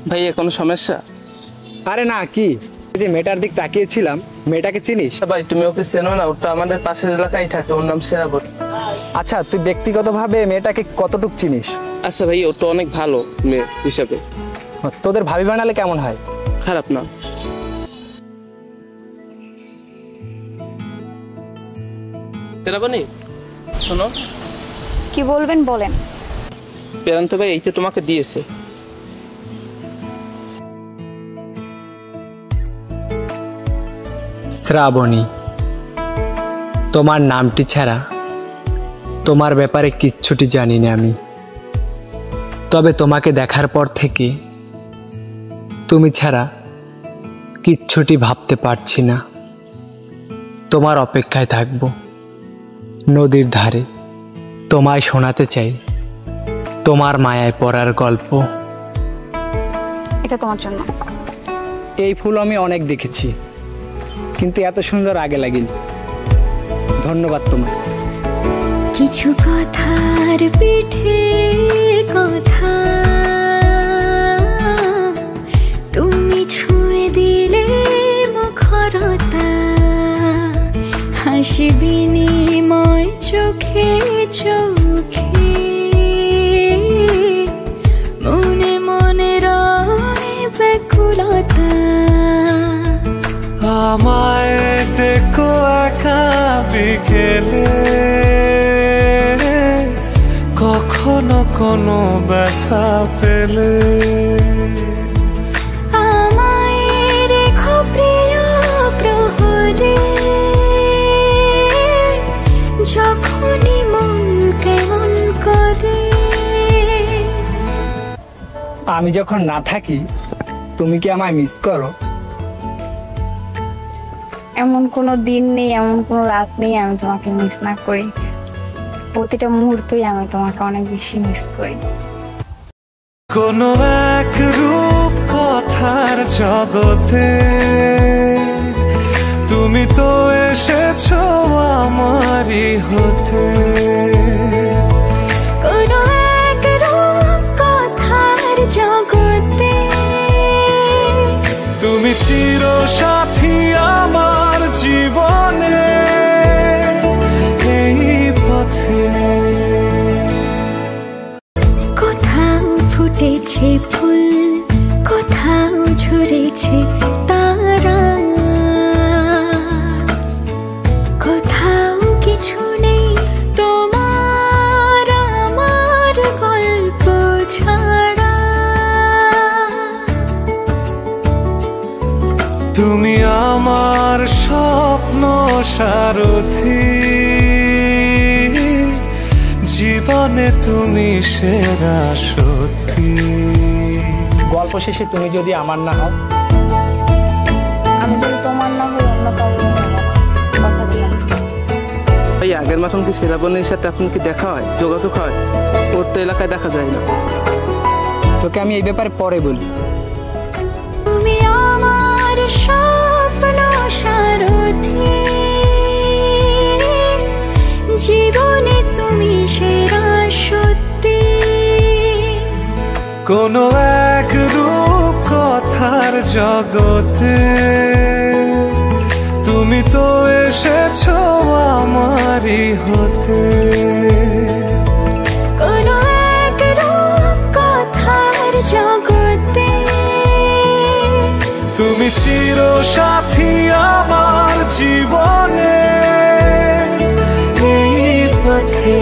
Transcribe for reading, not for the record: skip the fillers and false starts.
ভাইয়া কোনো সমস্যা? আরে না, কি যে মেয়েটার দিক তাকিয়েছিলাম, মেয়েটাকে চিনিস? ভাই তুমি ওকে চেনো না? ওটা আমাদের পাশের এলাকায় থাকে, ওর নাম শ্রাবণী। আচ্ছা, তুই ব্যক্তিগতভাবে মেয়েটাকে কতটুকু চিনিস? আচ্ছা ভাই, ওটা অনেক ভালো মেয়ে হিসাবে। তোদের ভাবি বানালে কেমন হয়? খারাপ না। শ্রাবণী শোনো। কি বলবেন বলেন। প্রেরন্ত ভাই এইটা তোমাকে দিয়েছে। শ্রাবণী, তোমার নামটি ছাড়া তোমার ব্যাপারে কিচ্ছুটি জানি না আমি। তবে তোমাকে দেখার পর থেকে তুমি ছাড়া কিচ্ছুটি ভাবতে পারছি না। তোমার অপেক্ষায় থাকব নদীর ধারে, তোমায় শোনাতে চাই তোমার মায়ায় পড়ার গল্প। এটা তোমার জন্য। এই ফুল আমি অনেক দেখেছি, কিন্তু এত সুন্দর আগে লাগেনি। ধন্যবাদ তোমার। কিছু কথার পিঠে কথা তুমি ছুঁয়ে দিলে মুখরতা, হাসি বিনিময় চোখে চোখে, মনে মনে রয় ব্যাকুলতা। আমায় দেখো একা বিকেলে, কখনো কোনো ব্যথা পেলে। আমায় রেখো প্রিয় প্রহরে, যখনই মন কেমন করে। আমি যখন না থাকি তুমি কি আমায় মিস করো? এমন কোনো দিন নেই, এমন কোনো রাত নেই আমি তোমাকে মিস না করি। প্রতিটা মুহূর্তই আমি তোমাকে অনেক বেশি মিস করি। কোনো এক রূপ কথার জগতে তুমি তো এসেছো আমারই হতে। কোনো এক রূপ কথার জগতে তুমি চির সাথী আমার জীবনে, এই পথে। কোথাও ফুটেছে ফুল, কোথাও ঝরেছে তারা, কোথাও কিছু নেই তোমার আমার গল্প ছাড়া। তুমি আমার স্বপ্ন সারথি, জীবনে তুমি সেরা সত্যি। গল্প শেষে তুমি যদি আমার না হও? আমি যদি তোমার না হই অন্য কারো কথা দিলাম। ভাই আগের মতন কি শ্রাবণীর সাথে আপনার কি দেখা হয়, যোগাযোগ হয়? ওর তো এলাকায় দেখা যায় না। তোকে আমি এই ব্যাপারে পরে বলি। তুমি আমার স্বপ্ন সারথি, জীবনে তুমি সেরা সত্যি। কোনো এক রূপ কথার জগতে তুমি তো এসেছো আমারই হতে। কোনো এক রূপ কথার জগতে তুমি চির সাথী আমার জীবনে, এই পথে।